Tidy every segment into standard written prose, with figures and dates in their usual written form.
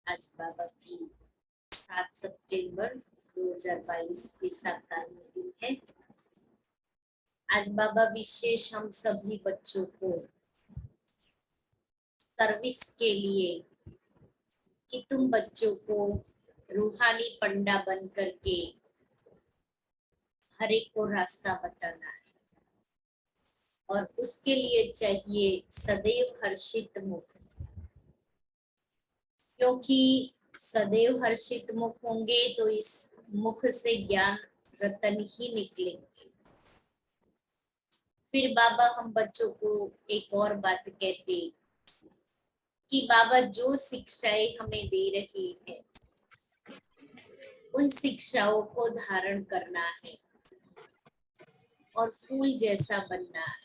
आज बाबा की 7 सितंबर 2022 की साकारणी दिन है। आज बाबा विशेष हम सभी बच्चों को सर्विस के लिए कि तुम बच्चों को रूहानी पंडा बन करके हर एक को रास्ता बताना है और उसके लिए चाहिए सदैव हर्षित मुख, क्योंकि सदैव हर्षित मुख होंगे तो इस मुख से ज्ञान रतन ही निकलेंगे। फिर बाबा हम बच्चों को एक और बात कहते कि बाबा जो शिक्षाएं हमें दे रही है उन शिक्षाओं को धारण करना है और फूल जैसा बनना है।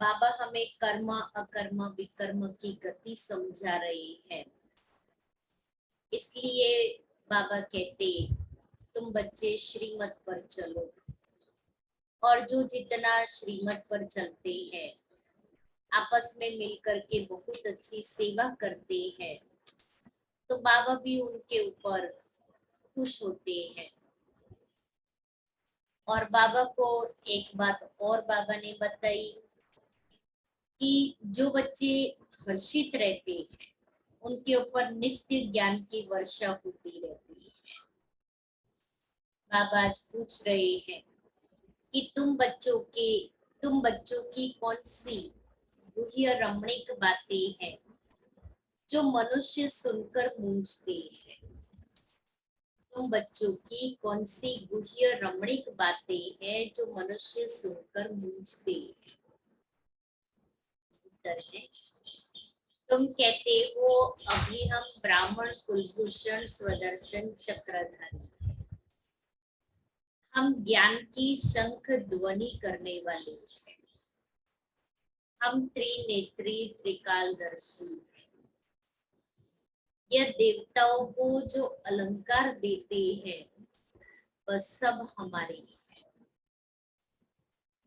बाबा हमें कर्म अकर्म विकर्म की गति समझा रहे हैं, इसलिए बाबा कहते तुम बच्चे श्रीमत पर चलो, और जो जितना श्रीमत पर चलते हैं आपस में मिलकर के बहुत अच्छी सेवा करते हैं तो बाबा भी उनके ऊपर खुश होते हैं। और बाबा को एक बात और बाबा ने बताई कि जो बच्चे हर्षित रहते हैं उनके ऊपर नित्य ज्ञान की वर्षा होती रहती है। बाबा आज पूछ रहे हैं कि तुम बच्चों की कौन सी गुह्य रमणीक बातें हैं जो मनुष्य सुनकर मूंझते हैं। तुम बच्चों की कौन सी गुह्य रमणीक बातें हैं जो मनुष्य सुनकर मूंझते हैं। उत्तर है तुम कहते हो अभी हम ब्राह्मण कुलभूषण स्वदर्शन चक्रधारी, हम ज्ञान की शंख ध्वनि करने वाले हैं, हम त्रिनेत्री त्रिकालदर्शी, यह देवताओं को जो अलंकार देते हैं वह सब हमारे हैं।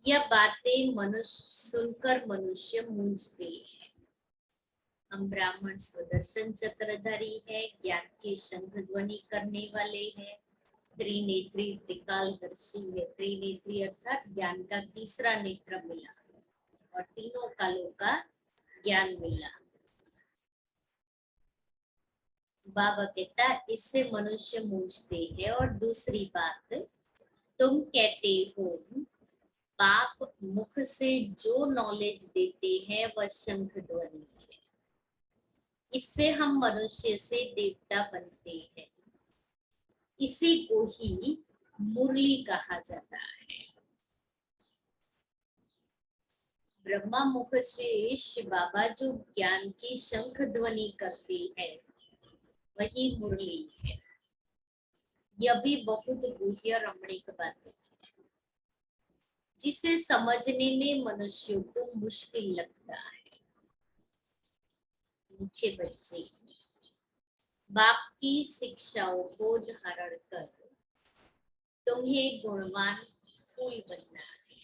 यह बातें मनुष्य सुनकर मनुष्य मूंझते हैं। हम ब्राह्मण स्वदर्शन चक्रधारी है, ज्ञान की शंख ध्वनि करने वाले हैं, त्रिनेत्री त्रिकालदर्शी है। त्रिनेत्री अर्थात ज्ञान का तीसरा नेत्र मिला और तीनों कालों का ज्ञान मिला। बाबा कहता इससे मनुष्य मूंझते हैं। और दूसरी बात, तुम कहते हो बाप मुख से जो नॉलेज देते हैं वह शंख ध्वनि है, इससे हम मनुष्य से देवता बनते हैं, इसी को ही मुरली कहा जाता है। ब्रह्मा मुख से शिव बाबा जो ज्ञान की शंख ध्वनि करते हैं वही मुरली है। यह भी बहुत गुह्य रमणीक बातें है जिसे समझने में मनुष्यों को मुश्किल लगता है। मीठे बच्चे, बाप की शिक्षाओं को धारण कर तुम्हें गुणवान फूल बनना है।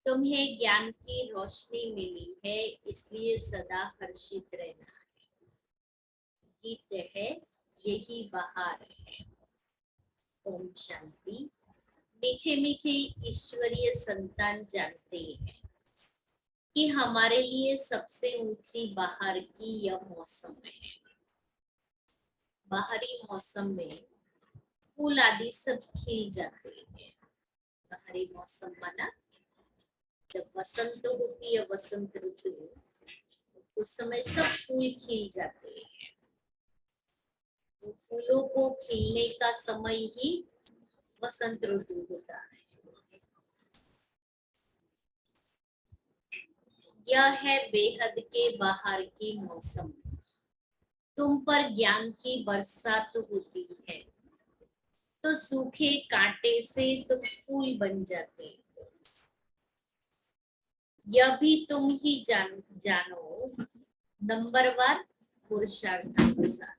तुम्हें ज्ञान की रोशनी मिली है, इसलिए सदा हर्षित रहना है। गीत है यही बहार है। ओम शांति। मीठे मीठे ईश्वरीय संतान जानते हैं कि हमारे लिए सबसे ऊंची बाहर की यह मौसम है। बाहरी मौसम में फूल आदि सब खिल जाते हैं। बाहरी मौसम माना जब वसंत होती है, वसंत ऋतु, उस समय सब फूल खिल जाते हैं। तो फूलों को खिलने का समय ही वसंत ऋतु होता है। यह है बेहद के बाहर की मौसम। तुम पर ज्ञान की बरसात होती है तो सूखे कांटे से तुम फूल बन जाते हो। यह भी तुम ही जानो नंबरवार पुरुषार्थानुसार।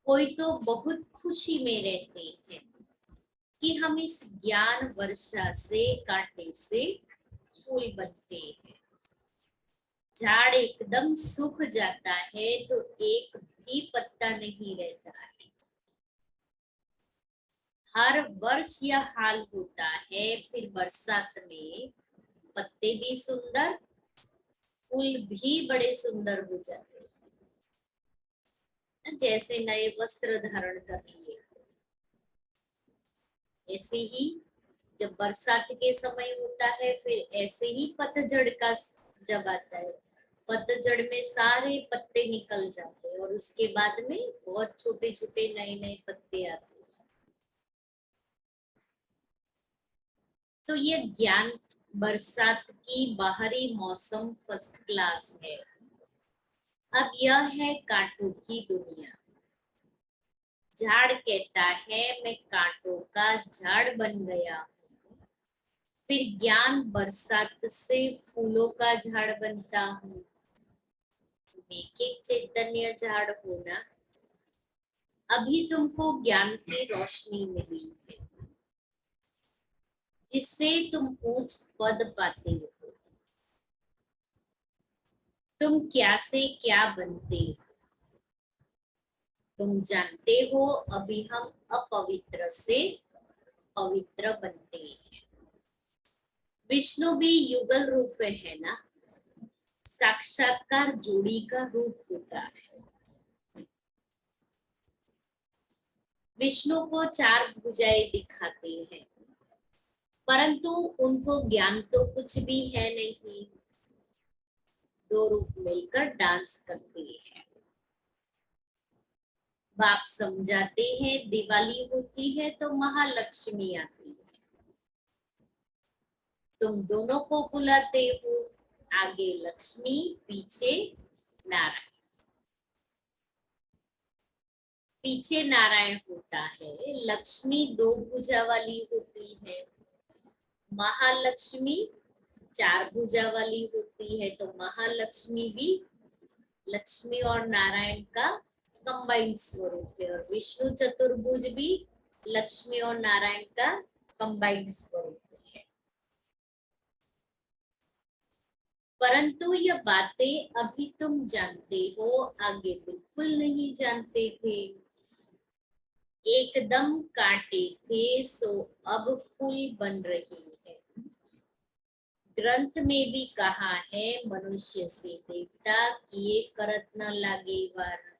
कोई तो बहुत खुशी में रहते हैं कि हम इस ज्ञान वर्षा से, कांटे से फूल बनते हैं। झाड़ एकदम सूख जाता है तो एक भी पत्ता नहीं रहता है। हर वर्ष यह हाल होता है। फिर बरसात में पत्ते भी सुंदर, फूल भी बड़े सुंदर हो जाते हैं, जैसे नए वस्त्र धारण कर लिए। ऐसे ही जब बरसात के समय होता है, फिर ऐसे ही पतझड़ का जब आता है, पतझड़ में सारे पत्ते निकल जाते हैं और उसके बाद में बहुत छोटे छोटे नए नए पत्ते आते हैं। तो ये ज्ञान बरसात की बाहरी मौसम फर्स्ट क्लास है। अब यह है कांटों की दुनिया। झाड़ कहता है मैं कांटों का झाड़ बन गया। फिर ज्ञान बरसात से फूलों का झाड़ बनता हूँ। एक एक चैतन्य झाड़ होना। अभी तुमको ज्ञान की रोशनी मिली है, जिससे तुम उच्च पद पाते हो। तुम क्या से क्या बनते हो। तुम जानते हो अभी हम अपवित्र से पवित्र बनते हैं। विष्णु भी युगल रूप है ना, साक्षात्कार जोड़ी का रूप होता है। विष्णु को चार भुजाएं दिखाते हैं, परंतु उनको ज्ञान तो कुछ भी है नहीं। दो रूप मिलकर डांस करते हैं। बाप समझाते हैं दिवाली होती है तो महालक्ष्मी आती है। तुम दोनों को बुलाते हो, आगे लक्ष्मी, पीछे नारायण। पीछे नारायण होता है। लक्ष्मी दो भुजा वाली होती है। महालक्ष्मी चार भुजा वाली होती है। तो महालक्ष्मी भी लक्ष्मी और नारायण का कंबाइंड स्वरूप है, और विष्णु चतुर्भुज भी लक्ष्मी और नारायण का कंबाइंड स्वरूप है। परंतु ये बातें अभी तुम जानते हो, आगे बिल्कुल नहीं जानते थे। एकदम कांटे थे सो अब फूल बन रही है। ग्रंथ में भी कहा है मनुष्य से देवता किए करत न लागे वार।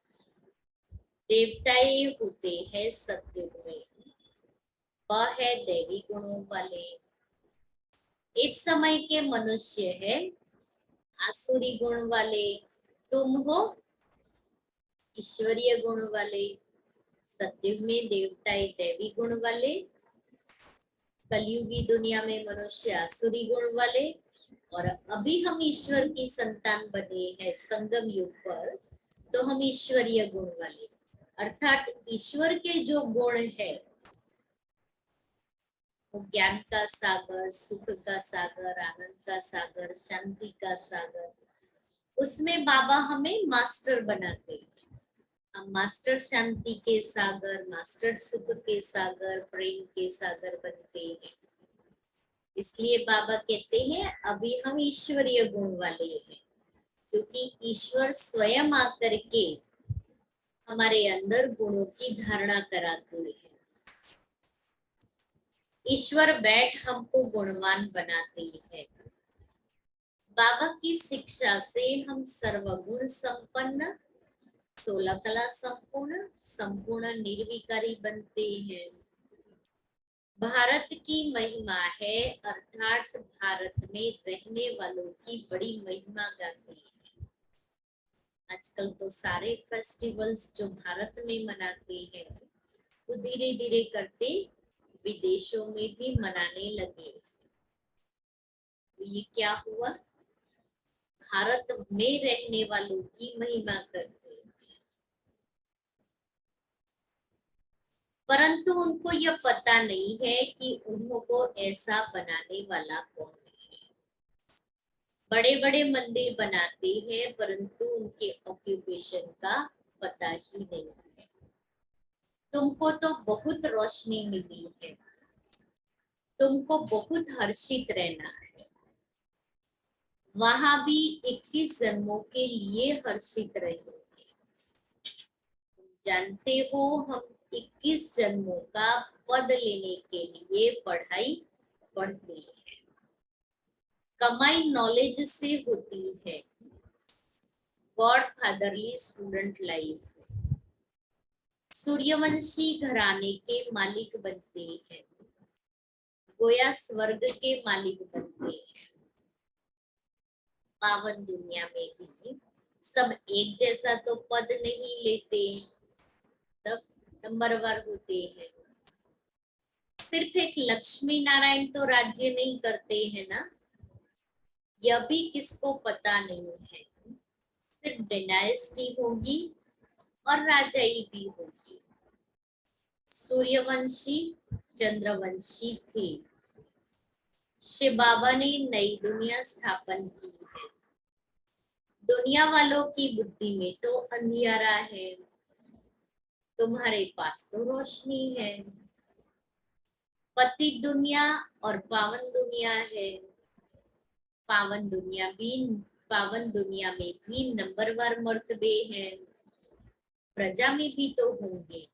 देवता ये होते हैं सत्युग में, वह है दैवी गुणों वाले। इस समय के मनुष्य है आसुरी गुण वाले। तुम हो ईश्वरीय गुण वाले। सत्युग में देवताएं दैवी गुण वाले, कलयुगी दुनिया में मनुष्य आसुरी गुण वाले, और अभी हम ईश्वर की संतान बने हैं संगम युग पर, तो हम ईश्वरीय गुण वाले। अर्थात ईश्वर के जो गुण है वो ज्ञान का सागर, सुख का सागर, आनंद का सागर, शांति का सागर, उसमें बाबा हमें मास्टर बनाते हैं। हम मास्टर शांति के सागर, मास्टर सुख के सागर, प्रेम के सागर बनते हैं। इसलिए बाबा कहते हैं अभी हम ईश्वरीय गुण वाले हैं, क्योंकि ईश्वर स्वयं आकर के हमारे अंदर गुणों की धारणा कराते हैं। ईश्वर बैठ हमको गुणवान बनाते हैं। बाबा की शिक्षा से हम सर्वगुण संपन्न, 16 कला संपूर्ण, संपूर्ण निर्विकारी बनते हैं। भारत की महिमा है, अर्थात भारत में रहने वालों की बड़ी महिमा गाते हैं। आजकल तो सारे फेस्टिवल्स जो भारत में मनाते हैं वो धीरे धीरे करते विदेशों में भी मनाने लगे। तो ये क्या हुआ, भारत में रहने वालों की महिमा करते हैं। परंतु उनको यह पता नहीं है कि उनको ऐसा बनाने वाला कौन है। बड़े बड़े मंदिर बनाते हैं परंतु उनके ऑक्यूपेशन का पता ही नहीं है। तुमको तो बहुत रोशनी मिली है, तुमको बहुत हर्षित रहना है। वहां भी 21 जन्मों के लिए हर्षित रहेंगे। जानते हो हम 21 जन्मों का पद लेने के लिए पढ़ाई पढ़ते हैं। कमाई नॉलेज से होती है। God fatherly student life. Suryavanshi घराने के मालिक बनते हैं। गोया स्वर्ग के मालिक बनते हैं। पावन दुनिया में भी सब एक जैसा तो पद नहीं लेते, तब नंबरवार होते हैं। सिर्फ एक लक्ष्मी नारायण तो राज्य नहीं करते हैं ना, यह भी किसको पता नहीं है। सिर्फ डायनेस्टी होगी और राजाई भी होगी। सूर्यवंशी चंद्रवंशी थे। शिव बाबा ने नई दुनिया स्थापन की है। दुनिया वालों की बुद्धि में तो अंधियारा है, तुम्हारे पास तो रोशनी है। पतित दुनिया और पावन दुनिया है। पावन दुनिया में भी नंबरवार मर्तबे हैं। प्रजा में भी तो होंगे।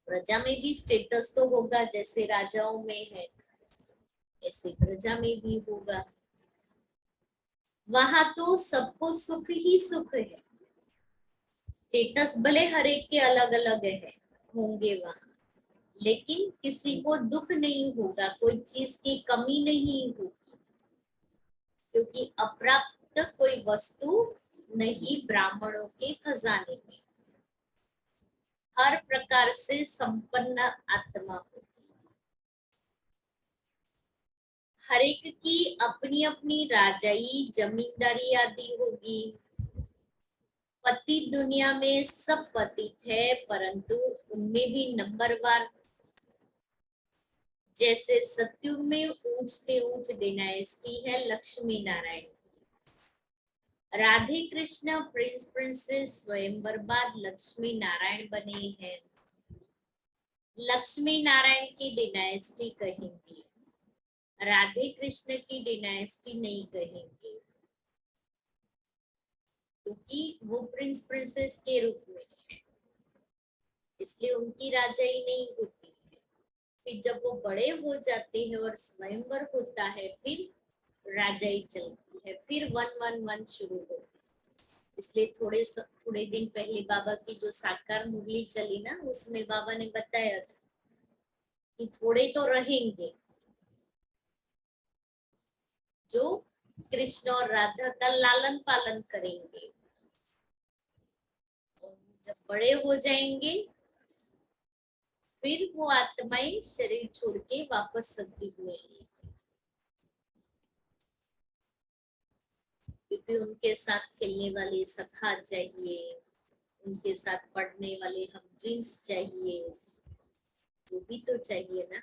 प्रजा में भी स्टेटस तो होगा, जैसे राजाओं में है ऐसे प्रजा में भी होगा। वहां तो सबको सुख ही सुख है। स्टेटस भले हर एक के अलग अलग है होंगे वहां, लेकिन किसी को दुख नहीं होगा, कोई चीज की कमी नहीं होगी, क्योंकि अप्राप्त कोई वस्तु नहीं ब्राह्मणों के खजाने में। हर प्रकार से संपन्न आत्मा होगी। हर एक की अपनी अपनी राजाई जमींदारी आदि होगी। पतित दुनिया में सब पतित है, परंतु उनमें भी नंबरवार, जैसे सत्युग में ऊंचते ऊंच डायनेस्टी है लक्ष्मी नारायण की। राधे कृष्ण प्रिंस प्रिंसेस स्वयंवर बाद लक्ष्मी नारायण बने हैं। लक्ष्मी नारायण की डायनेस्टी कहेंगे, राधे कृष्ण की डायनेस्टी नहीं कहेंगे, क्योंकि वो प्रिंस प्रिंसेस के रूप में है, इसलिए उनकी राजाई नहीं होती है। फिर जब वो बड़े हो जाते हैं और स्वयंवर होता है, फिर राजाई चलती है, फिर 111 शुरू होती है। इसलिए थोड़े दिन पहले बाबा की जो साकार मुरली चली ना, उसमें बाबा ने बताया था कि थोड़े तो रहेंगे जो कृष्ण और राधा का लालन पालन करेंगे, जब बड़े हो जाएंगे फिर वो आत्माएं शरीर छोड़ के वापस सतयुग में आएंगी, क्योंकि उनके साथ खेलने वाले सखा चाहिए, उनके साथ पढ़ने वाले हम जींस चाहिए, वो भी तो चाहिए ना।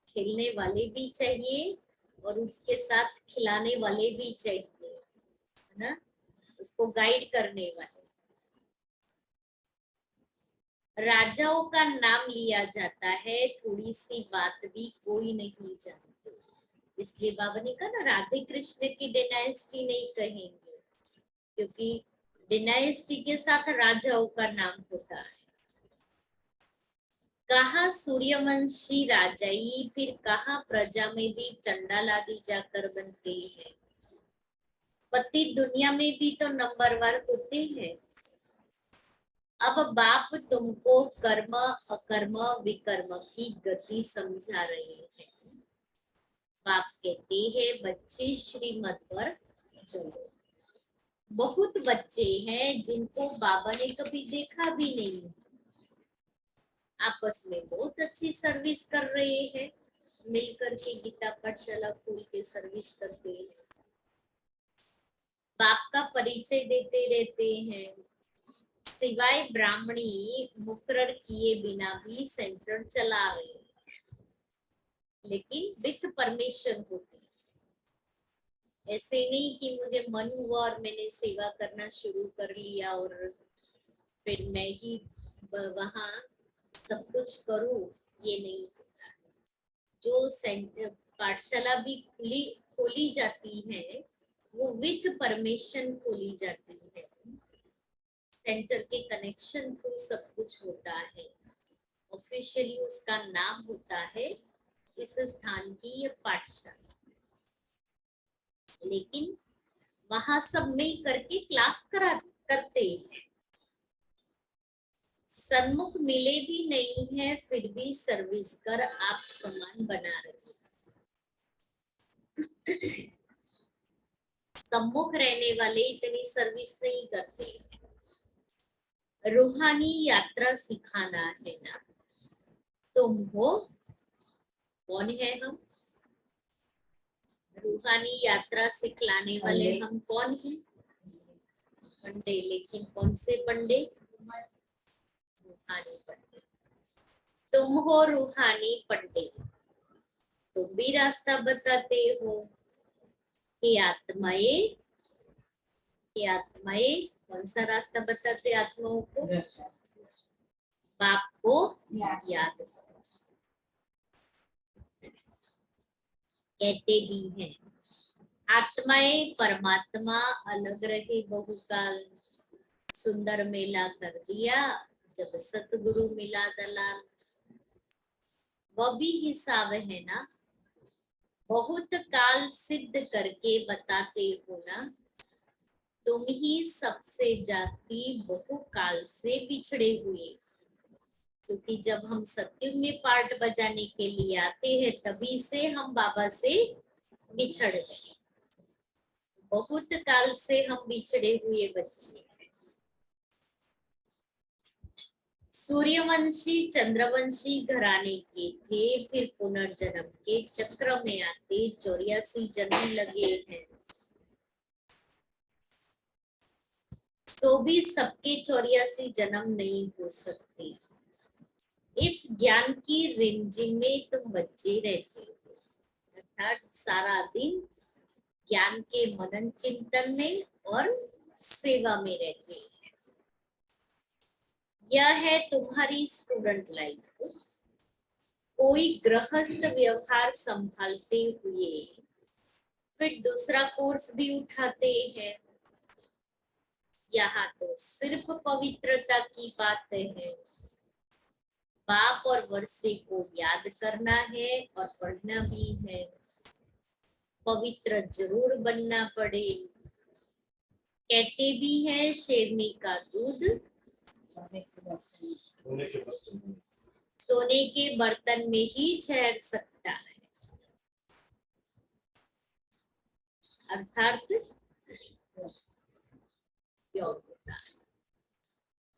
खेलने वाले भी चाहिए और उसके साथ खिलाने वाले भी चाहिए, है ना, उसको गाइड करने वाले। राजाओं का नाम लिया जाता है, थोड़ी सी बात भी कोई नहीं जानते, इसलिए बाबा ने कहा ना राधे कृष्ण की डायनेस्टी नहीं कहेंगे, क्योंकि डायनेस्टी के साथ राजाओं का नाम होता है। कहा सूर्यवंशी राजाई, फिर कहा प्रजा में भी चंडाल आदि जाकर बनते हैं। पति दुनिया में भी तो नंबरवार होते हैं। अब बाप तुमको कर्म अकर्म विकर्म की गति समझा रहे हैं। बाप कहते हैं बच्चे श्रीमत पर चलो। बहुत बच्चे हैं जिनको बाबा ने कभी देखा भी नहीं, आपस में बहुत अच्छी सर्विस कर रहे हैं, मिलकर के गीता पाठशाला खोल के सर्विस करते हैं, बाप का परिचय देते रहते हैं। सिवाय ब्राह्मणी मुकर्रर किए बिना भी सेंटर चला रहे हैं, लेकिन विथ परमिशन होती है। ऐसे नहीं कि मुझे मन हुआ और मैंने सेवा करना शुरू कर लिया और फिर मैं ही वहां सब कुछ करूं, ये नहीं होता। जो पाठशाला भी खोली जाती है वो विथ परमिशन खोली जाती है, सेंटर के कनेक्शन थ्रू सब कुछ होता है, ऑफिशियली उसका नाम होता है इस स्थान की ये पाठशाला। लेकिन वहां सब मिल करके क्लास करते हैं। सन्मुख मिले भी नहीं है फिर भी सर्विस कर आप समान बना रहे। सम्मुख रहने वाले इतनी सर्विस नहीं करते। रूहानी यात्रा सिखाना है ना, तुम हो, कौन है हम? रूहानी यात्रा सिखलाने वाले हम कौन हैं? पंडे। लेकिन कौन से पंडे? रूहानी पंडे। तुम हो रूहानी पंडे, तुम भी रास्ता बताते हो कि आत्माएं, कौन सा रास्ता बताते आत्माओं को? बाप को याद करो। कहते भी हैं आत्माएं परमात्मा अलग रहे बहुकाल, सुंदर मेला कर दिया जब सतगुरु मिला दलाल। वह भी हिसाब है ना, बहुत काल सिद्ध करके बताते हो ना, तुम ही सबसे जास्ती बहुकाल से बिछड़े हुए। क्योंकि जब हम सत्युग में पार्ट बजाने के लिए आते हैं तभी से हम बाबा से बिछड़ गए। बहुत काल से हम बिछड़े हुए बच्चे। सूर्यवंशी चंद्रवंशी घराने के थे, फिर पुनर्जन्म के चक्र में आते 84 जन्म लगे हैं। तो भी सबके 84 जन्म नहीं हो सकते। इस ज्ञान की रिमझिम में तुम बच्चे रहते हो, अर्थात सारा दिन ज्ञान के मनन चिंतन में और सेवा में रहते हैं। यह है तुम्हारी स्टूडेंट लाइफ। कोई गृहस्थ व्यवहार संभालते हुए फिर दूसरा कोर्स भी उठाते हैं। यहाँ तो सिर्फ पवित्रता की बात है। बाप और वर्षे को याद करना है और पढ़ना भी है। पवित्र जरूर बनना पड़े। कहते भी हैं शेरनी का दूध सोने के बर्तन में ही ठहर सकता है, अर्थात प्योर होता है।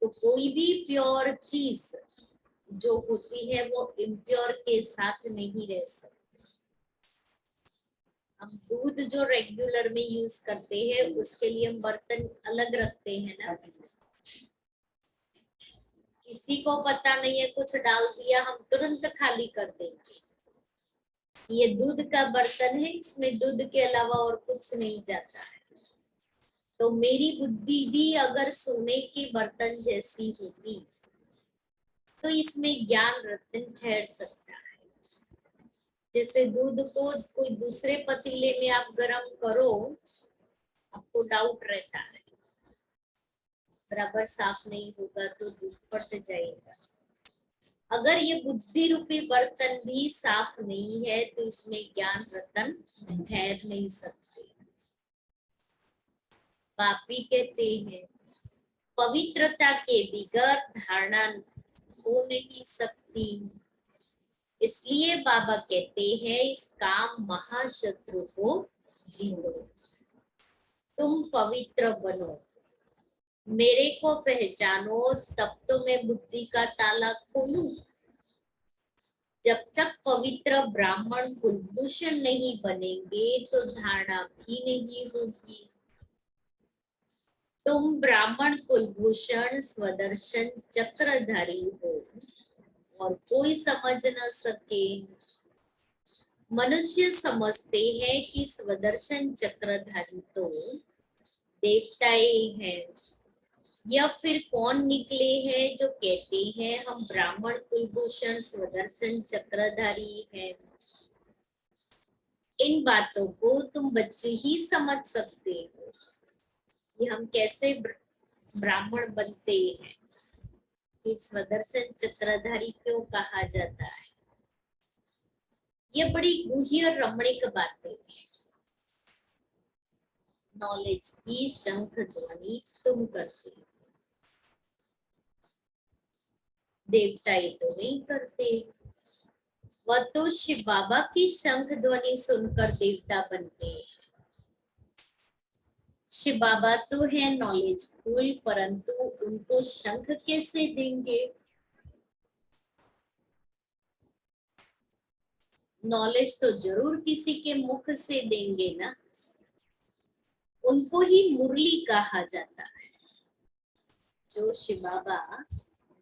तो कोई भी प्योर चीज जो होती है वो इम्प्योर के साथ नहीं रह सकती। हम दूध जो रेगुलर में यूज करते हैं उसके लिए हम बर्तन अलग रखते हैं ना। किसी को पता नहीं है, कुछ डाल दिया, हम तुरंत खाली कर देंगे। ये दूध का बर्तन है, इसमें दूध के अलावा और कुछ नहीं जाता है। तो मेरी बुद्धि भी अगर सोने के बर्तन जैसी होगी तो इसमें ज्ञान रत्न ठहर सकता है। जैसे दूध को कोई दूसरे पतीले में आप गर्म करो, आपको डाउट रहता है, बराबर साफ नहीं होगा तो दूध फट जाएगा। अगर ये बुद्धि रूपी बर्तन भी साफ नहीं है तो इसमें ज्ञान रतन ठहर नहीं सकते। पापी कहते हैं पवित्रता के बिगैर धारणा हो नहीं सकती। इसलिए बाबा कहते हैं इस काम महाशत्रु को जीतो। तुम पवित्र बनो, मेरे को पहचानो, तब तो मैं बुद्धि का ताला खोलूं। जब तक पवित्र ब्राह्मण कुलभूषण नहीं बनेंगे तो धारणा भी नहीं होगी। तुम ब्राह्मण कुलभूषण स्वदर्शन चक्रधारी हो और कोई समझ न सके। मनुष्य समझते हैं कि स्वदर्शन चक्रधारी तो देवताएं हैं, या फिर कौन निकले हैं जो कहते हैं हम ब्राह्मण कुलभूषण स्वदर्शन चक्रधारी हैं? इन बातों को तुम बच्चे ही समझ सकते हो कि हम कैसे ब्राह्मण बनते हैं, फिर स्वदर्शन चक्रधारी क्यों कहा जाता है। ये बड़ी गूढ़ी और रमणीक बातें हैं। नॉलेज की शंख ध्वनि तुम करते हो, देवता ये तो नहीं करते। वह तो शिव बाबा की शंख ध्वनि सुनकर देवता बनते हैं। शिव बाबा तो है नॉलेजफुल, परंतु उनको शंख कैसे देंगे? नॉलेज तो जरूर किसी के मुख से देंगे ना। उनको ही मुरली कहा जाता है। जो शिव बाबा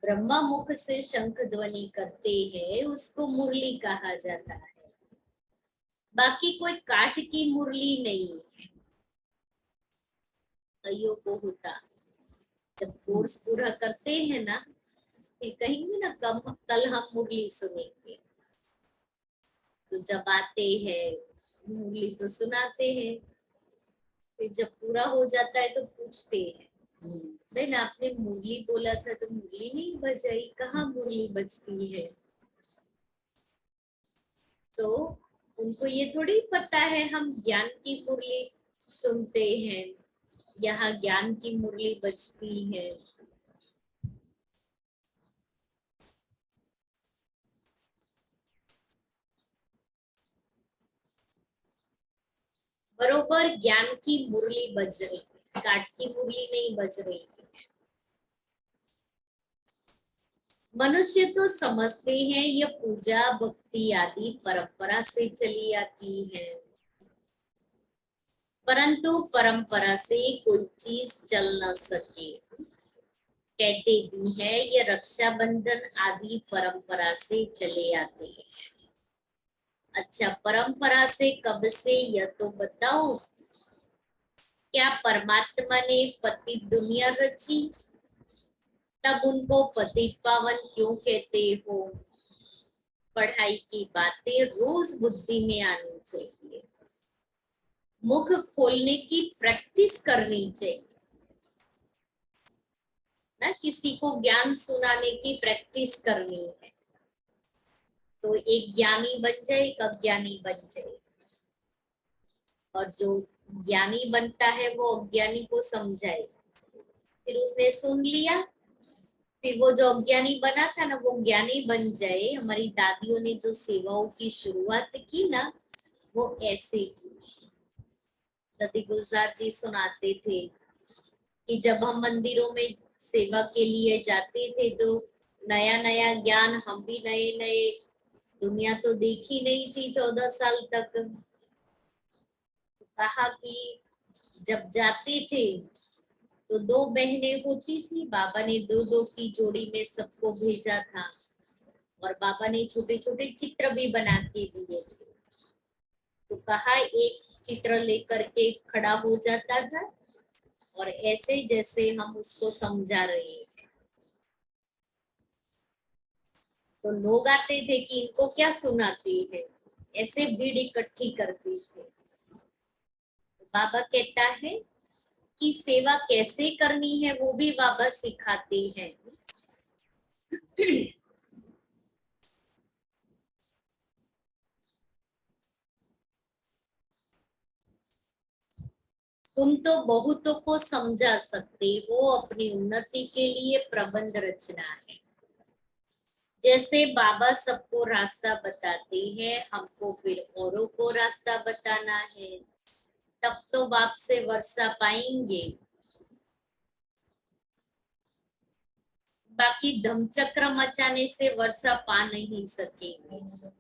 ब्रह्मा मुख से शंख ध्वनि करते हैं उसको मुरली कहा जाता है। बाकी कोई काठ की मुरली नहीं है। अयो को होता, जब कोर्स पूरा करते हैं ना फिर कहेंगे ना कल हम मुरली सुनेंगे, तो जब आते हैं मुरली तो सुनाते हैं। फिर जब पूरा हो जाता है तो पूछते हैं, बहन आपने मुरली बोला था तो मुरली नहीं बजाई, कहाँ मुरली बजती है? तो उनको ये थोड़ी पता है हम ज्ञान की मुरली सुनते हैं, यहाँ ज्ञान की मुरली बजती है। बरोबर ज्ञान की मुरली बज रही है, काट की मुरली नहीं बज रही है। मनुष्य तो समझते हैं यह पूजा भक्ति आदि परंपरा से चली आती है, परंतु परंपरा से कोई चीज चल न सके। कहते भी है ये रक्षाबंधन आदि परंपरा से चले आते हैं। अच्छा, परंपरा से कब से यह तो बताओ। क्या परमात्मा ने पति दुनिया रची तब उनको पति पावन क्यों कहते हो? पढ़ाई की बातें रोज बुद्धि में आनी चाहिए, मुख खोलने की प्रैक्टिस करनी चाहिए ना। किसी को ज्ञान सुनाने की प्रैक्टिस करनी है तो एक ज्ञानी बन जाए, एक अज्ञानी बन जाए। और जो ज्ञानी बनता है वो अज्ञानी को समझाए। फिर उसने सुन लिया, फिर वो जो अज्ञानी बना था ना वो ज्ञानी बन जाए। हमारी दादियों ने जो सेवाओं की शुरुआत की ना वो ऐसे की। दादी गुलजार जी सुनाते थे कि जब हम मंदिरों में सेवा के लिए जाते थे तो नया नया ज्ञान, हम भी नए नए, दुनिया तो देखी नहीं थी 14 साल तक। कहा कि जब जाते थे तो दो बहनें होती थी, बाबा ने दो दो की जोड़ी में सबको भेजा था और बाबा ने छोटे छोटे चित्र भी बना के दिए थे। तो कहा एक चित्र लेकर के खड़ा हो जाता था और ऐसे जैसे हम उसको समझा रहे हैं। तो लोग आते थे कि इनको क्या सुनाते हैं, ऐसे भीड़ इकट्ठी करते थे। तो बाबा कहता है कि सेवा कैसे करनी है वो भी बाबा सिखाते हैं। तुम तो बहुतों को समझा सकते हो, अपनी उन्नति के लिए प्रबंध रचना है। जैसे बाबा सबको रास्ता बताते हैं, हमको फिर औरों को रास्ता बताना है, तब तो बाप से वर्षा पाएंगे। बाकी धमचक्र मचाने से वर्षा पा नहीं सकेंगे।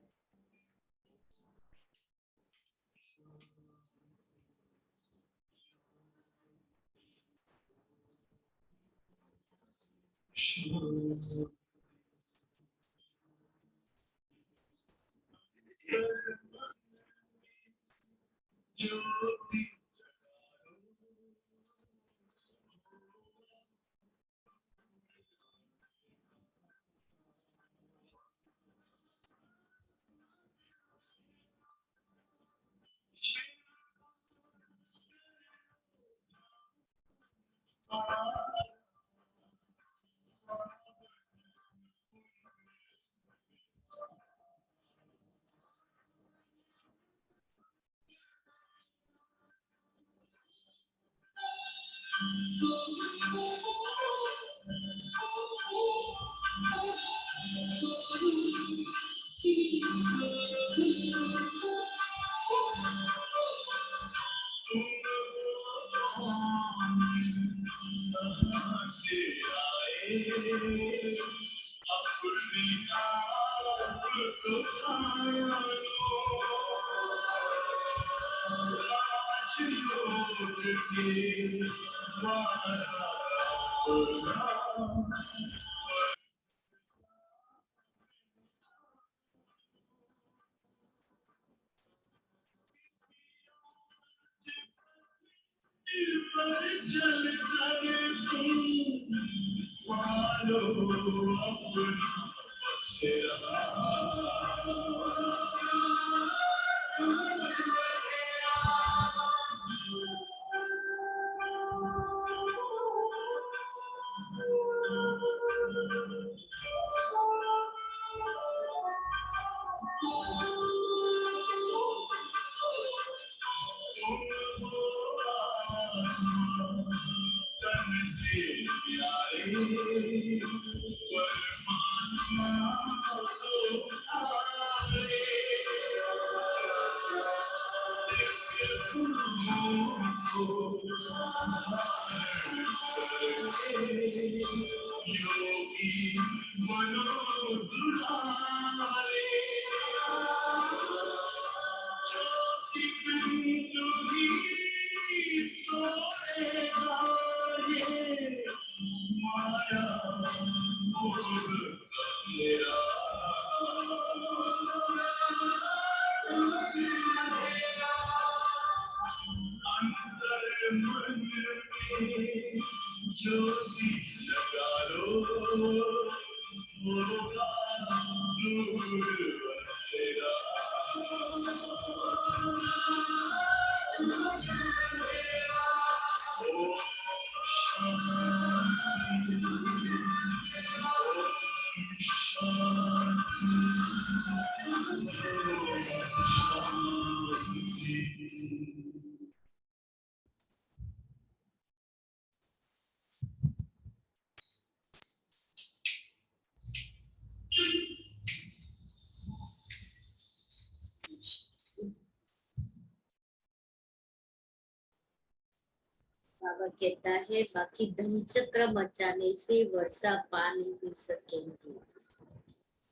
बाबा कहता है बाकी धन चक्र मचाने से वर्षा पा नहीं सकेंगे।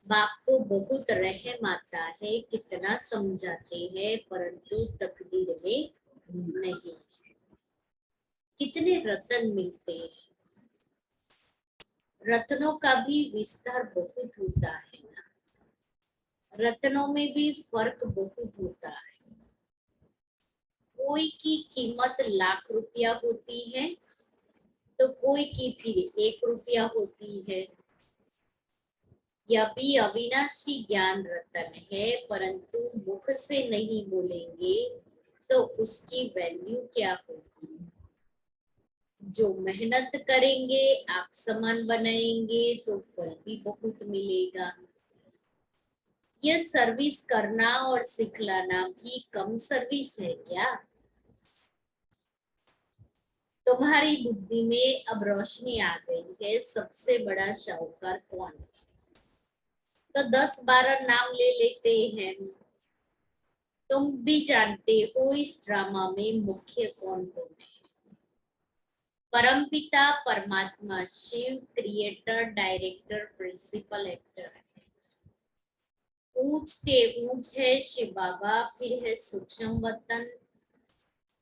बाप को बहुत रहम आता है, कितना समझाते हैं परंतु तकदीर में नहीं। कितने रतन मिलते हैं, रत्नों का भी विस्तार बहुत होता है ना, रत्नों में भी फर्क बहुत होता है। कोई की कीमत लाख रुपया होती है तो कोई की फिर 1 रुपया होती है। यह भी अविनाशी ज्ञान रतन है, परंतु मुख से नहीं बोलेंगे तो उसकी वैल्यू क्या होगी। जो मेहनत करेंगे, आप समान बनाएंगे तो फल भी बहुत मिलेगा। यह सर्विस करना और सिखलाना भी कम सर्विस है क्या। तुम्हारी बुद्धि में अब रोशनी आ गई है, सबसे बड़ा शाहूकार कौन है। तो 10-12 नाम ले लेते हैं। तुम भी जानते हो इस ड्रामा में मुख्य कौन कौन है। परमपिता परमात्मा Shiv creator, director, principal actor है। ऊंचते ऊंच है शिव बाबा, फिर है सूक्ष्म वतन,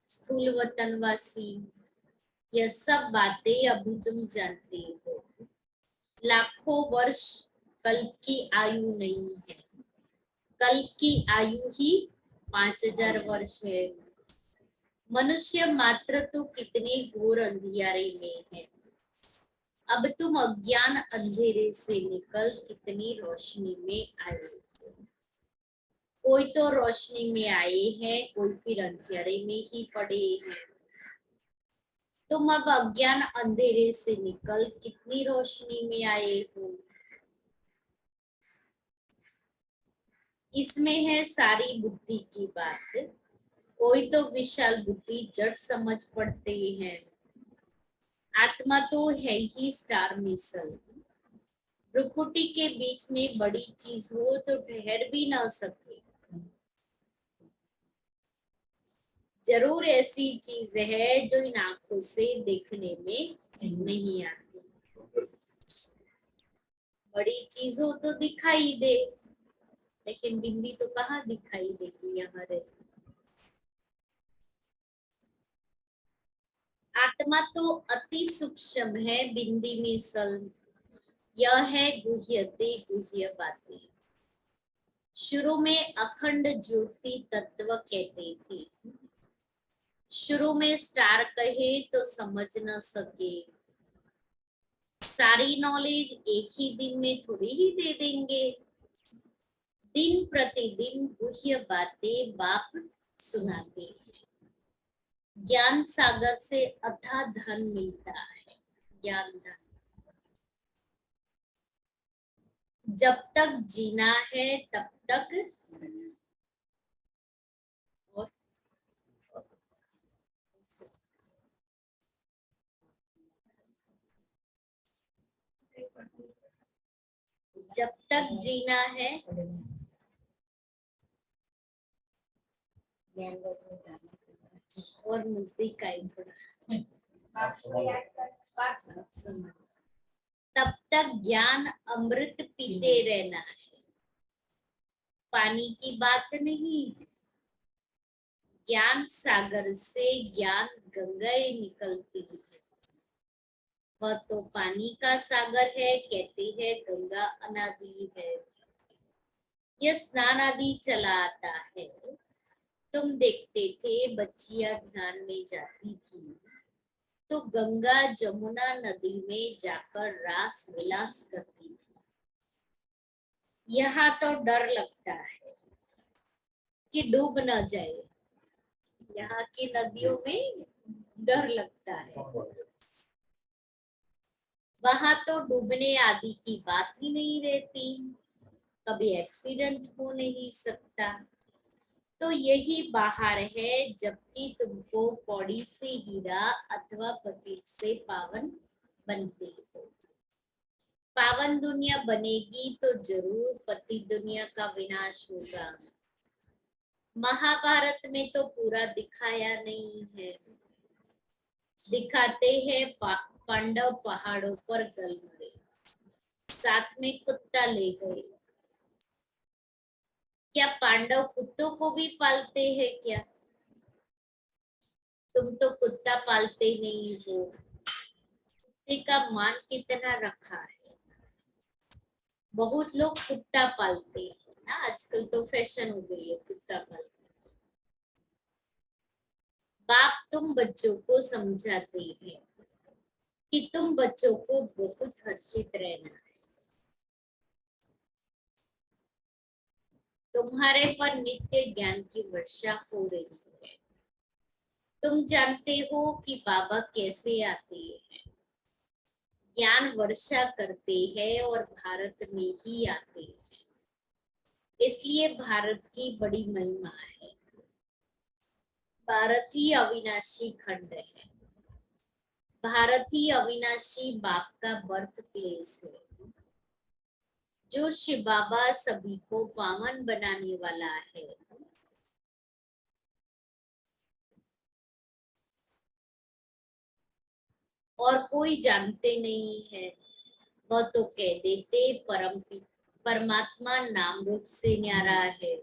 स्थूल वतनवासी। यह सब बातें अभी तुम जानते हो। लाखों वर्ष कल्प की आयु नहीं है, कल्प की आयु ही 5000 वर्ष है। मनुष्य मात्र तो कितने घोर अंधियारे में है। अब तुम अज्ञान अंधेरे से निकल कितनी रोशनी में आए हो। कोई तो रोशनी में आए हैं, कोई फिर अंधेरे में ही पड़े हैं। तुम अब अज्ञान अंधेरे से निकल कितनी रोशनी में आए हो। इसमें है सारी बुद्धि की बात। कोई तो विशाल बुद्धि जड़ समझ पड़ते हैं, आत्मा तो है ही स्टार मिसल। भ्रुकुटी के बीच में बड़ी चीज हो तो ठहर भी ना सके। जरूर ऐसी चीज है जो इन आंखों से देखने में नहीं आती। बड़ी चीज हो तो दिखाई दे, लेकिन बिंदी तो कहाँ दिखाई देगी यहाँ रहती। आत्मा तो अति सूक्ष्म है बिंदी में सल। यह है गुह्यते गुह्य बातें। शुरू में अखंड ज्योति तत्व कहते थे। शुरू में स्टार कहे तो समझ न सके। सारी नॉलेज एक ही दिन में थोड़ी ही दे देंगे। दिन प्रतिदिन गुह्य बातें बाप सुनाते हैं। ज्ञान सागर से अथाह धन मिलता है। ज्ञान धन जब तक जीना है तब तक। और जब तक जीना है और नजदीक आई थोड़ा तब तक ज्ञान अमृत पीते रहना है। पानी की बात नहीं। ज्ञान सागर से ज्ञान गंगाएं निकलती है। वह तो पानी का सागर है, कहते हैं गंगा अनादि है। यह स्नान आदि चला आता है। तुम देखते थे बच्चियां ध्यान में जाती थी तो गंगा जमुना नदी में जाकर रास विलास करती थी। यहाँ तो डर लगता है कि डूब न जाए। यहाँ की नदियों में डर लगता है। वहां तो डूबने आदि की बात ही नहीं रहती। कभी एक्सीडेंट हो नहीं सकता। तो यही बाहर है, जबकि तुमको पौड़ी से हीरा अथवा पतित से पावन बनते हो। पावन दुनिया बनेगी तो जरूर पति दुनिया का विनाश होगा। महाभारत में तो पूरा दिखाया नहीं है। दिखाते हैं पांडव पहाड़ों पर गल मरे, साथ में कुत्ता ले गए। क्या पांडव कुत्तों को भी पालते हैं क्या? तुम तो कुत्ता पालते नहीं हो। कुत्ते का मान कितना रखा है। बहुत लोग कुत्ता पालते हैं ना, आजकल तो फैशन हो गई है कुत्ता पालना। बाप तुम बच्चों को समझाते हैं कि तुम बच्चों को बहुत हर्षित रहना है। तुम्हारे पर नित्य ज्ञान की वर्षा हो रही है। तुम जानते हो कि बाबा कैसे आते हैं। ज्ञान वर्षा करते हैं और भारत में ही आते हैं। इसलिए भारत की बड़ी महिमा है। भारत ही अविनाशी खंड है। भारत ही अविनाशी बाप का बर्थ प्लेस है। जो शिव बाबा सभी को पावन बनाने वाला है। और कोई जानते नहीं है। वह तो कह देते परमात्मा नाम रूप से न्यारा है,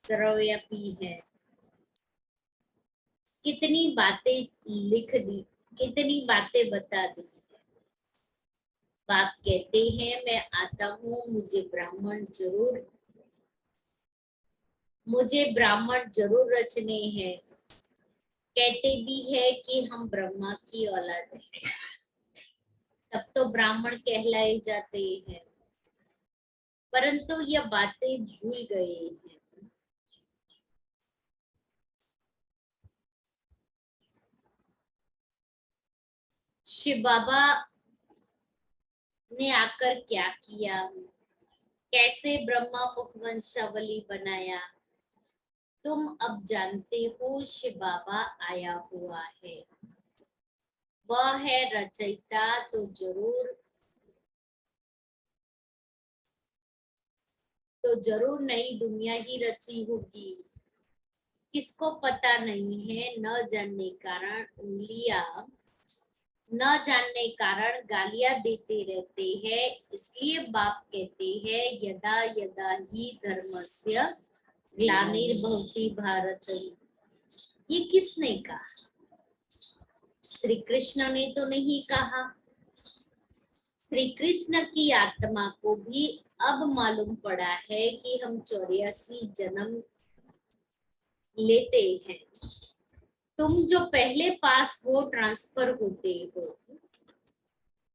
सर्वव्यापी है। कितनी बातें लिख दी, कितनी बातें बता दी। बाप कहते हैं मैं आता हूँ, मुझे ब्राह्मण जरूर रचने हैं। कहते भी है कि हम ब्रह्मा की औलाद हैं। तब तो ब्राह्मण कहलाए जाते हैं, परंतु यह बातें भूल गए हैं। शिव बाबा ने आकर क्या किया, कैसे ब्रह्मा मुख वंशावली बनाया, तुम अब जानते हो। शिव बाबा आया हुआ है। वह है रचयिता, तो जरूर नई दुनिया ही रची होगी। किसको पता नहीं है, न जानने कारण गालियां देते रहते हैं। इसलिए बाप कहते हैं यदा यदा ही धर्मस्य ग्लानिर्भवति भारत। ये किसने कहा? श्री कृष्ण ने तो नहीं कहा। श्री कृष्ण की आत्मा को भी अब मालूम पड़ा है कि हम 84 जन्म लेते हैं। तुम जो पहले पास हो, ट्रांसफर होते हो,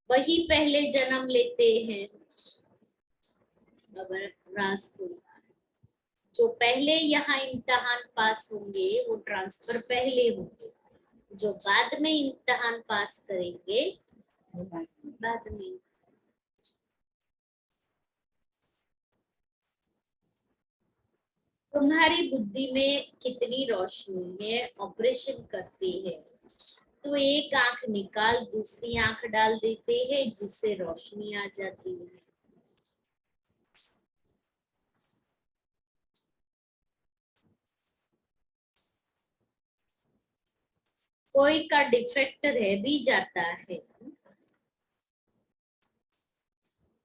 वही पहले जन्म लेते हैं। जो पहले यहाँ इम्तहान पास होंगे वो ट्रांसफर पहले होंगे, जो बाद में इम्तहान पास करेंगे बाद में। तुम्हारी बुद्धि में कितनी रोशनी है, ऑपरेशन करते हैं तो एक आंख निकाल दूसरी आंख डाल देते हैं, जिससे रोशनी आ जाती है। कोई का डिफेक्ट रह भी जाता है।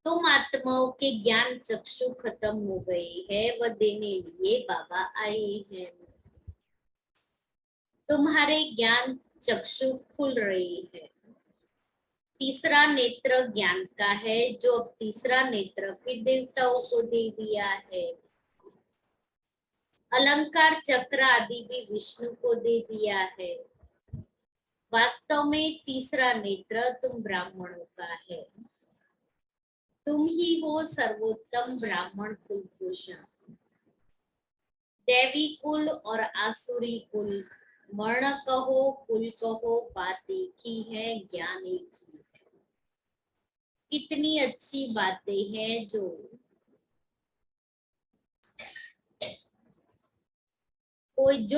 तुम आत्माओं के ज्ञान चक्षु खत्म हो गए हैं, वह देने लिए बाबा आए हैं। तुम्हारे ज्ञान चक्षु खुल रही है। तीसरा नेत्र ज्ञान का है, जो अब तीसरा नेत्र फिर देवताओं को दे दिया है। अलंकार चक्र आदि भी विष्णु को दे दिया है। वास्तव में तीसरा नेत्र तुम ब्राह्मणों का है। तुम ही हो सर्वोत्तम ब्राह्मण कुल भूषण। देवी कुल और आसुरी कुल, वर्ण कहो कुल कहो, बात एक ही है, ज्ञान एक ही है। कितनी अच्छी बातें हैं जो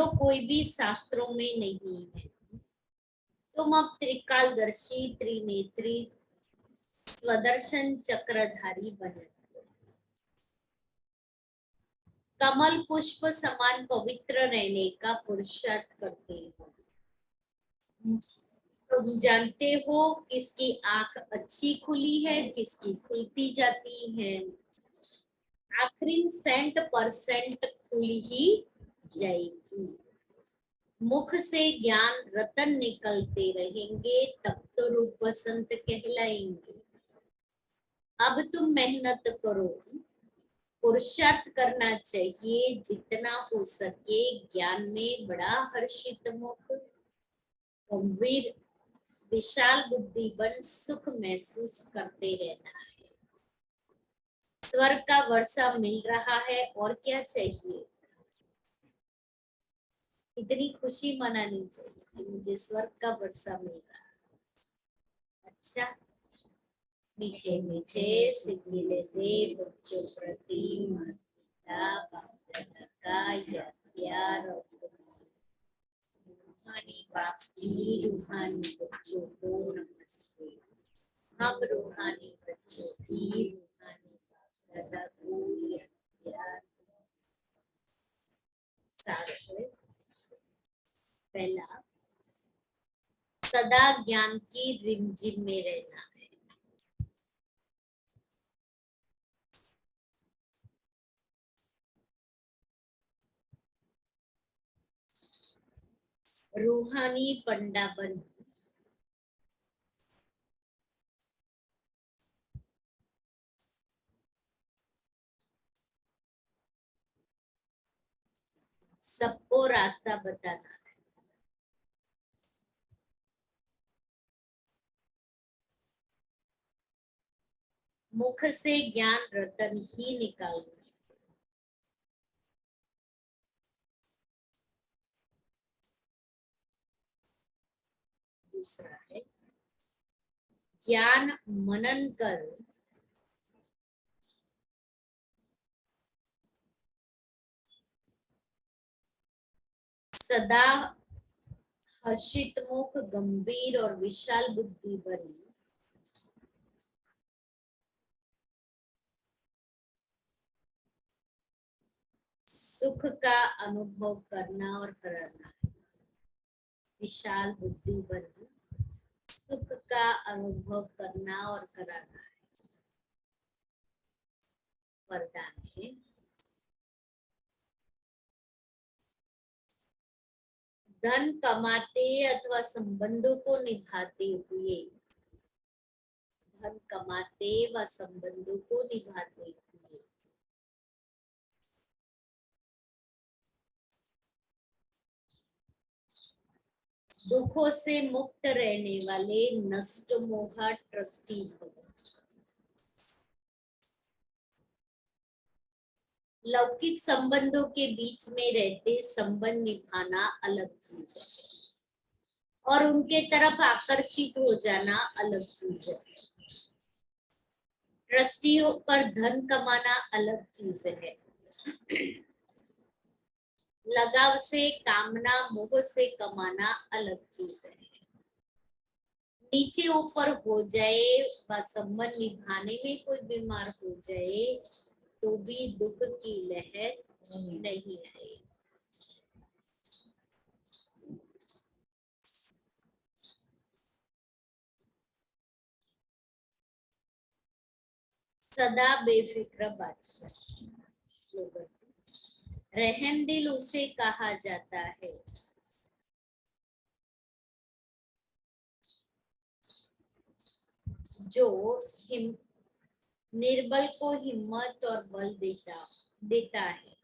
कोई भी शास्त्रों में नहीं है। तुम अब त्रिकालदर्शी, त्रिनेत्री, स्वदर्शन चक्रधारी बने। कमल पुष्प समान पवित्र रहने का पुरुषार्थ करते हो। तुम जानते हो किसकी आंख अच्छी खुली है, किसकी खुलती जाती है। आखिरी % खुल ही जाएगी। मुख से ज्ञान रतन निकलते रहेंगे, तब तो रूप बसंत कहलाएंगे। अब तुम मेहनत करो, पुरुषार्थ करना चाहिए, जितना हो सके ज्ञान में बड़ा हर्षित मुख, गंभीर विशाल बुद्धि बन सुख महसूस करते रहना है। स्वर्ग का वर्षा मिल रहा है, और क्या चाहिए। इतनी खुशी मनानी चाहिए कि मुझे स्वर्ग का वर्षा मिल रहा है। अच्छा, मीठे मीठे सिलसिले से बच्चों प्रति माता पिता का यह प्यार और रूहानी बाप की रूहानी बच्चों को नमस्ते। हम रूहानी बच्चों की रूहानी बाप दादा को यह प्यार। पहला, सदा ज्ञान की रिमझिम में रहना है। रूहानी पंडा बन, सबको रास्ता बताना। मुख से ज्ञान रतन ही निकालना। दूसरा है ज्ञान मनन कर सदा हर्षित मुख, गंभीर और विशाल बुद्धि बनी, सुख का अनुभव करना और कराना। विशाल बुद्धि बनी, सुख का अनुभव करना और कराना है। वरदान है। धन कमाते अथवा संबंधों को निभाते हुए, धन कमाते व संबंधों को निभाते हुए दुखों से मुक्त रहने वाले नष्ट मोह ट्रस्टी भव। लौकिक संबंधों के बीच में रहते संबंध निभाना अलग चीज है और उनके तरफ आकर्षित हो जाना अलग चीज है। ट्रस्टी होकर धन कमाना अलग चीज है। लगाव से, कामना, मोह से कमाना अलग चीज है। नीचे ऊपर हो जाए व संबंध निभाने में कोई बीमार हो जाए तो भी दुख की लहर नहीं आए। सदा बेफिक्र बादशाह। रहम दिल उसे कहा जाता है जो निर्बल को हिम्मत और बल देता है।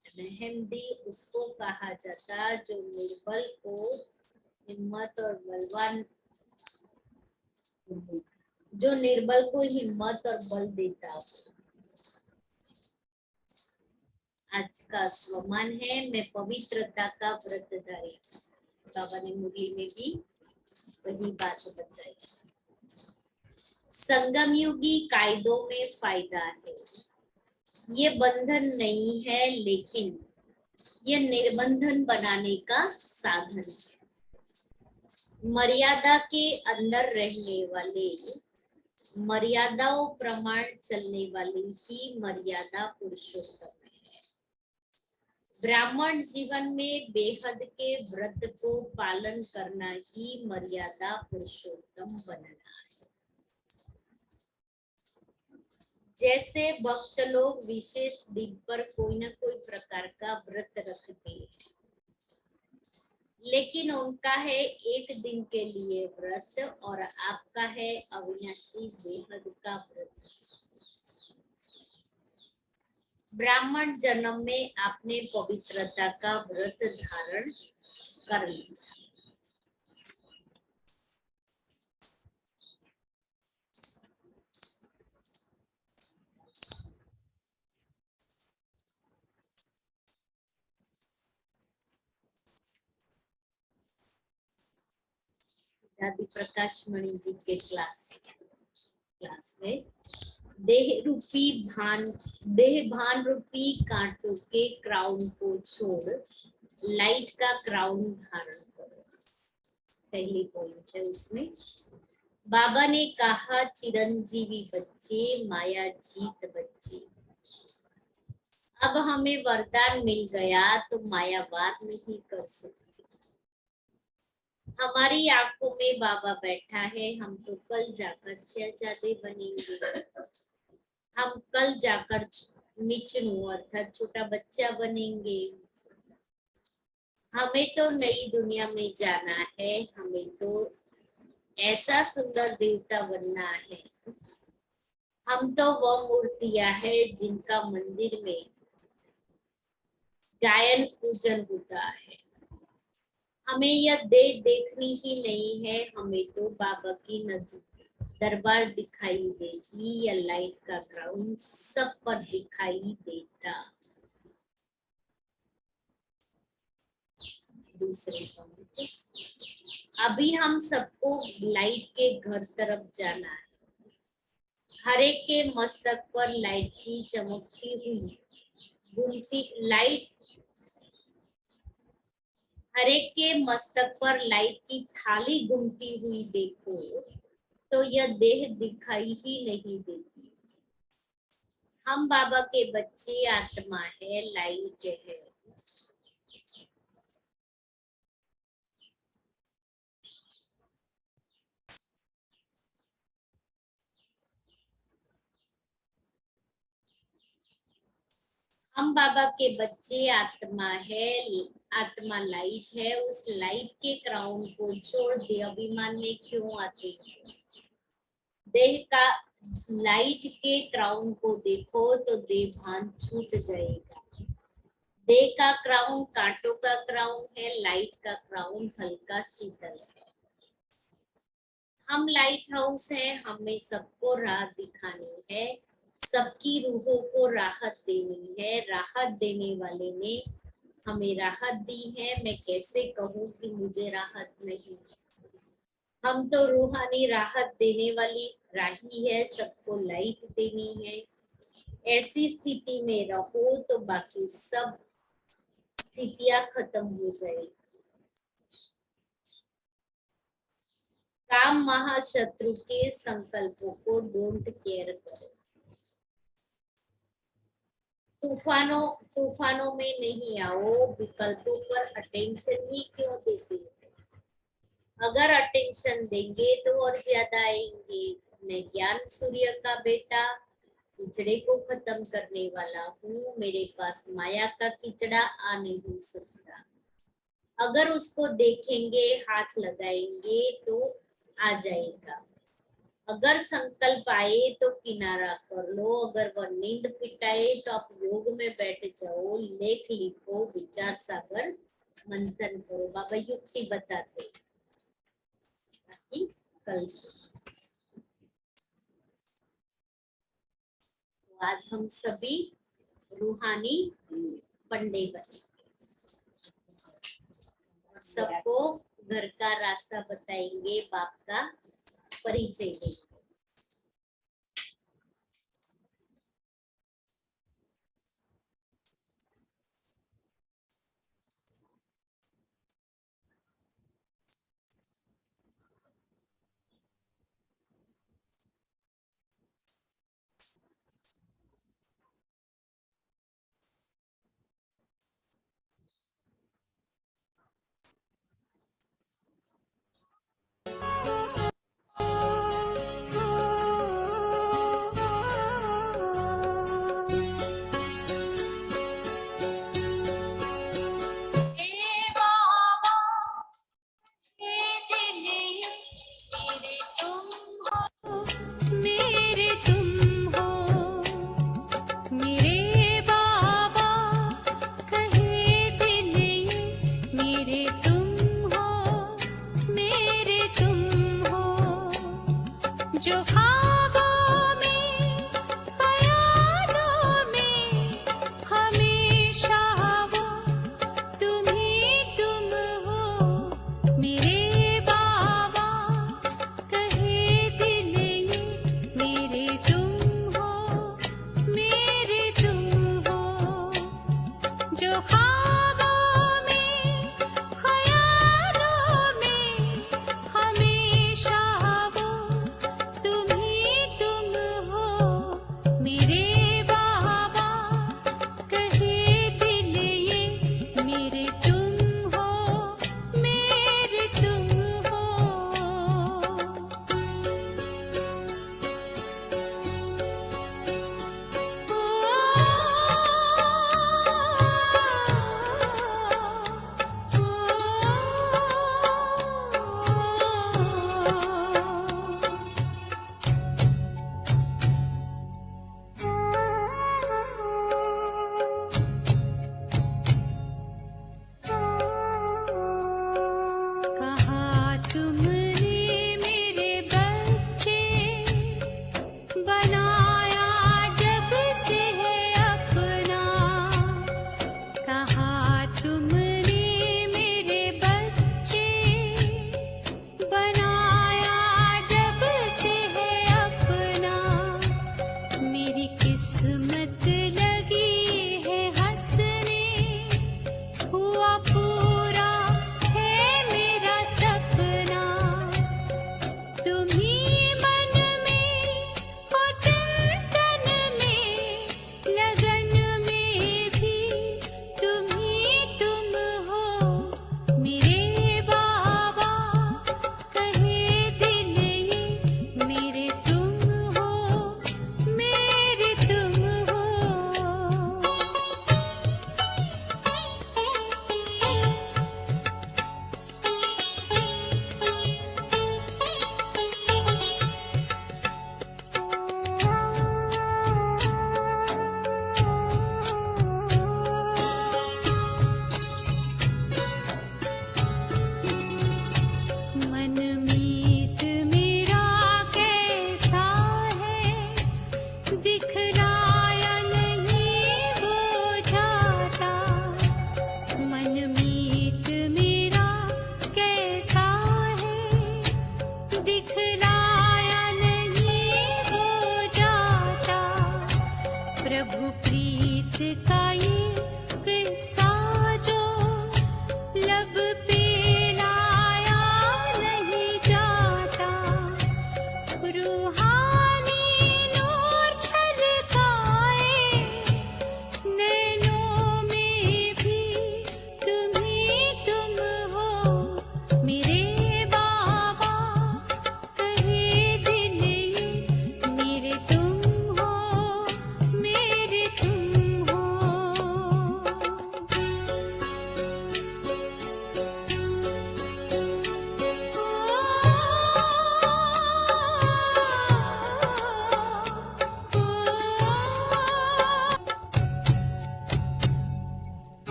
रहम दिल उसको कहा जाता जो निर्बल को हिम्मत और बलवान, जो निर्बल को हिम्मत और बल देता हो। आज का स्वमान है, मैं पवित्रता का व्रतधारी। बाबा ने मुरली में भी वही बात बताई। संगम युगी कायदों में फायदा है। ये बंधन नहीं है, लेकिन ये निर्बंधन बनाने का साधन है। मर्यादा के अंदर रहने वाले, मर्यादाओं प्रमाण चलने वाले ही मर्यादा पुरुषोत्तम है। ब्राह्मण जीवन में बेहद के व्रत को पालन करना ही मर्यादा पुरुषोत्तम बनना है। जैसे भक्त लोग विशेष दिन पर कोई ना कोई प्रकार का व्रत रखते हैं, लेकिन उनका है एक दिन के लिए व्रत और आपका है अविनाशी बेहद का व्रत। ब्राह्मण जन्म में आपने पवित्रता का व्रत धारण कर लिया। दादी प्रकाश मणि जी के क्लास में देह भान रूपी कांटों के क्राउन को छोड़ लाइट का क्राउन धारण करो। पहली पॉइंट है उसमें। बाबा ने कहा चिरंजीवी बच्चे, माया जीत बच्चे। अब हमें वरदान मिल गया तो माया वार नहीं कर सकते। हमारी आंखों में बाबा बैठा है, हम तो कल जाकर शहजादे बनेंगे। हम कल जाकर मिचनू अर्थात छोटा बच्चा बनेंगे। हमें तो नई दुनिया में जाना है, हमें तो ऐसा सुंदर देवता बनना है। हम तो वो मूर्तियां हैं जिनका मंदिर में गायन पूजन होता है। हमें यह देखनी ही नहीं है, हमें तो बाबा की नजर दरबार दिखाई देगी या लाइट का क्राउन सब पर दिखाई देता। दूसरे पॉइंट, अभी हम सबको लाइट के घर तरफ जाना है। हर एक के मस्तक पर लाइट की चमकती हुई घूमती लाइट हर एक के मस्तक पर लाइट की थाली घूमती हुई देखो तो यह देह दिखाई ही नहीं देती। हम बाबा के बच्चे, आत्मा है, लाइट है। हम बाबा के बच्चे, आत्मा है, आत्मा लाइट है। उस लाइट के क्राउन को छोड़ दे अभिमान में क्यों आते हो? देह का लाइट के क्राउन को देखो तो देह भान छूट जाएगा। देह का क्राउन कांटों का क्राउन है, लाइट का क्राउन हल्का शीतल है। हम लाइट हाउस है, हमें सबको राह दिखानी है, सबकी रूहों को राहत देनी है। राहत देने वाले ने हमें राहत दी है, मैं कैसे कहूँ कि मुझे राहत नहीं। हम तो रूहानी राहत देने वाली राही है, सबको लाइट देनी है। ऐसी स्थिति में रहो तो बाकी सब स्थितियां खत्म हो जाएगी। काम महाशत्रु के संकल्पों को डोंट केयर करो। तूफानों में नहीं आओ, विकल्पों पर अटेंशन ही क्यों देते हो? अगर अटेंशन देंगे तो और ज्यादा आएंगे। मैं ज्ञान सूर्य का बेटा, कीचड़े को खत्म करने वाला हूँ। मेरे पास माया का कीचड़ा आ नहीं सकता। अगर उसको देखेंगे, हाथ लगाएंगे तो आ जाएगा। अगर संकल्प आए तो किनारा कर लो। अगर वह नींद पिटाए तो आप योग में बैठ जाओ। लेख लिखो, विचार सागर मंथन करो। बाबा युक्ति बताते कल से। तो आज हम सभी रूहानी पंडे बने और सबको घर का रास्ता बताएंगे, बाप का परिचय देंगे। का ये